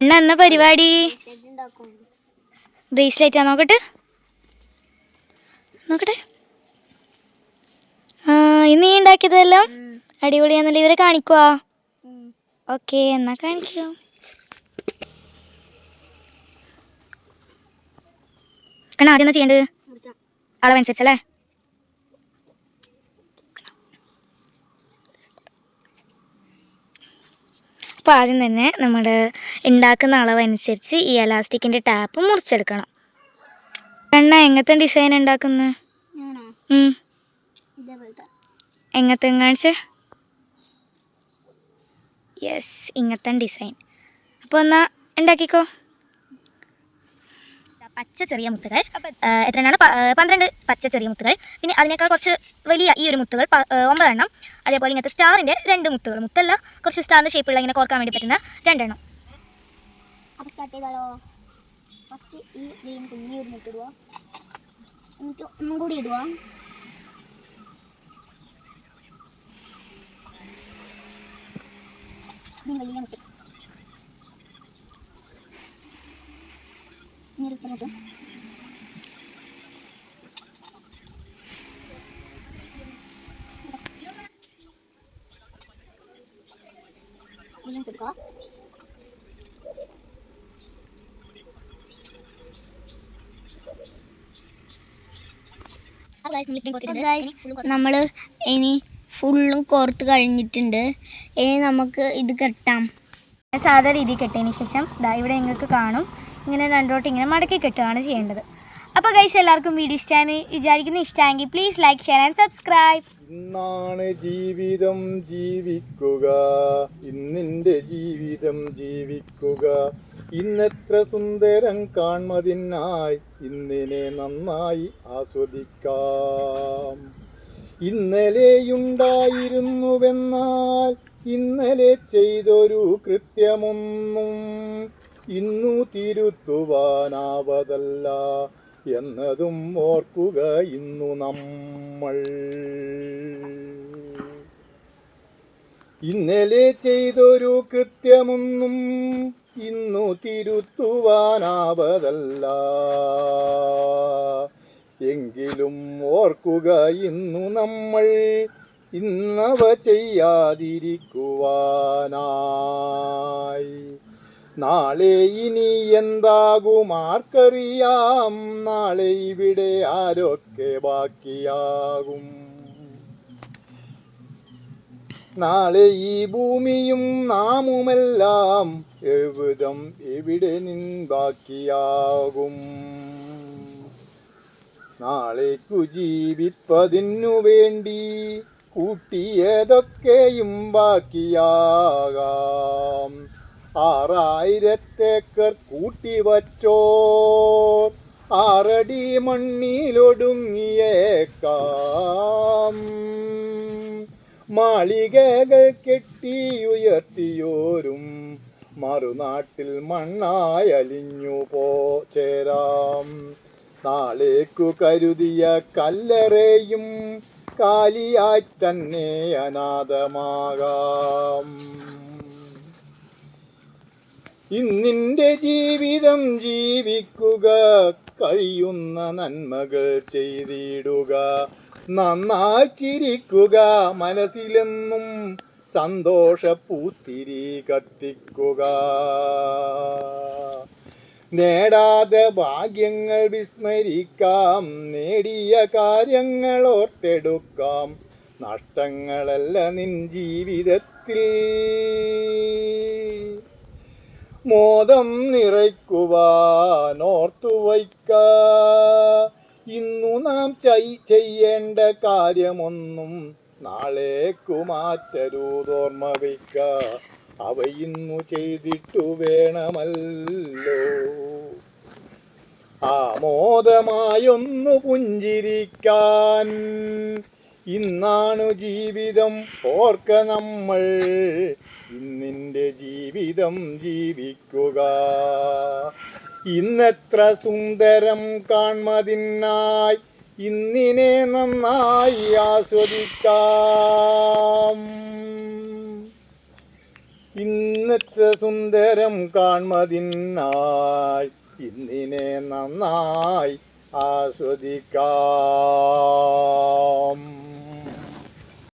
എന്നാ പരിപാടി? ബ്രേസ്ലെറ്റാ? നോക്കട്ടെ നോക്കട്ടെ. ഇന്ന് നീ ഉണ്ടാക്കിയതെല്ലാം അടിപൊളിയാന്നല്ലേ. ഇവരെ കാണിക്കുവാ? ഓക്കെ, എന്നാ കാണിക്കോ. കണ്ണ ആദ്യം എന്താ ചെയ്യേണ്ടത്? അളവനുസരിച്ചല്ലേ? അപ്പോൾ ആദ്യം തന്നെ നമ്മൾ ഉണ്ടാക്കുന്ന അളവനുസരിച്ച് ഈ എലാസ്റ്റിക്കിൻ്റെ ടാപ്പ് മുറിച്ചെടുക്കണം. കണ്ണ എങ്ങനത്തെ ഡിസൈൻ ഉണ്ടാക്കുന്നത്? എങ്ങനത്തെ കാണിച്ചേ? യെസ്, ഇങ്ങനത്തെ ഡിസൈൻ. അപ്പോൾ എന്നാൽ ഉണ്ടാക്കിക്കോ. പച്ച ചെറിയ മുത്തുകൾ എത്രയാണ്? 12 പച്ച ചെറിയ മുത്തുകൾ. പിന്നെ അതിനേക്കാൾ കുറച്ച് വലിയ ഈ ഒരു മുത്തുകൾ 9 എണ്ണം. അതേപോലെ ഇങ്ങനത്തെ സ്റ്റാറിൻ്റെ 2 മുത്തുകൾ. മുത്തല്ല, കുറച്ച് സ്റ്റാറിൻ്റെ ഷേപ്പുള്ള ഇങ്ങനെ കോർക്കാൻ വേണ്ടി പറ്റുന്ന 2 എണ്ണം. അപ്പോൾ സ്റ്റാർട്ട് ചെയ്താലോ? ഫസ്റ്റ് ഈ ഗ്രീൻ കുഞ്ഞി ഒരു മുട്ടിടുക, എന്നിട്ട് ഒന്നും കൂടി ഇടുക. വലിയ മുട്ട് ഞെരിച്ച മുട്ട് എടുക്കുക. നമ്മൾ ഇനി ഫുള്ളും കോർത്ത് കഴിഞ്ഞിട്ടുണ്ട്. ഇനി നമുക്ക് ഇത് കെട്ടാം. സാധാ രീതിയിൽ കെട്ടിയതിന് ശേഷം ഇവിടെ നിങ്ങൾക്ക് കാണും, ഇങ്ങനെ രണ്ടോട്ട് ഇങ്ങനെ മടക്കി കെട്ടുകയാണ് ചെയ്യേണ്ടത്. അപ്പോൾ ഗൈസ്, എല്ലാവർക്കും വീഡിയോ ഇഷ്ടമായി വിചാരിക്കുന്നു. ഇഷ്ടമായെങ്കിൽ please like, share and subscribe. ഇന്നാണ് ജീവിതം ജീവിക്കുക, ഇന്നിൻ്റെ ജീവിതം ജീവിക്കുക. ഇന്നെത്ര സുന്ദരം കാൺമതിനായി ഇന്നിനെ നന്നായി ആസ്വദിക്കാം. ഇന്നലെയുണ്ടായിരുന്നുവെന്നാൽ ഇന്നലെ ചെയ്തൊരു കൃത്യമൊന്നും ഇന്നു തിരുത്തുവാനാവതല്ല എന്നതും ഓർക്കുക ഇന്നു നമ്മൾ. ഇന്നലെ ചെയ്തൊരു കൃത്യമൊന്നും ഇന്നു തിരുത്തുവാനാവതല്ല, എങ്കിലും ഓർക്കുക ഇന്നു നമ്മൾ ഇന്നവ ചെയ്യാതിരിക്കുവാനായി. നാളെ ഇനി എന്താകും ആർക്കറിയാം, നാളെ ഇവിടെ ആരൊക്കെ ബാക്കിയാകും. നാളെ ഈ ഭൂമിയും നാമുമെല്ലാം എവിധം എവിടെ ബാക്കിയാകും. നാളേക്കു ജീവിപ്പതിനു വേണ്ടി കൂട്ടിയതൊക്കെയും ബാക്കിയാകാം. 6000 ഏക്കർ കൂട്ടിവച്ചോർ 6 അടി മണ്ണിലൊടുങ്ങിയേക്കാം. മാളികകൾ കെട്ടിയുയർത്തിയോരും മറുനാട്ടിൽ മണ്ണായലിഞ്ഞു ചേരാം. നാളേക്കു കരുതിയ കല്ലറയും കാലിയായി തന്നെ അനാഥമാകാം. ഇന്നിൻ്റെ ജീവിതം ജീവിക്കുക, കഴിയുന്ന നന്മകൾ ചെയ്തിടുക, നന്നായി ചിരിക്കുക, മനസ്സിലെന്നും സന്തോഷപ്പൂത്തിരി കത്തിക്കുക. നേടാതെ ഭാഗ്യങ്ങൾ വിസ്മരിക്കാം, നേടിയ കാര്യങ്ങൾ ഓർത്തെടുക്കാം. നഷ്ടങ്ങളല്ല നിൻ ജീവിതത്തിൽ മോദം നിറയ്ക്കുവാൻ ഓർത്തുവയ്ക്ക. ഇന്നു നാം ചെയ്യേണ്ട കാര്യമൊന്നും നാളേക്കു മാറ്റരുതോർമ്മ വയ്ക്ക. അവ ഇന്നു ചെയ്തിട്ടു വേണമല്ലോ ആമോദമായൊന്നു പുഞ്ചിരിക്കാൻ. ഇന്നാണു ജീവിതം ഓർക്ക നമ്മൾ, ഇന്നിൻ്റെ ജീവിതം ജീവിക്കുക. ഇന്നെത്ര സുന്ദരം കാൺമതിനായി ഇന്നിനെ നന്നായി ആസ്വദിക്കാം. ഇന്നത്തെ സുന്ദരം കാൺമതിനായി ഇന്നിനെ നന്നായി ആസ്വദിക്കാം.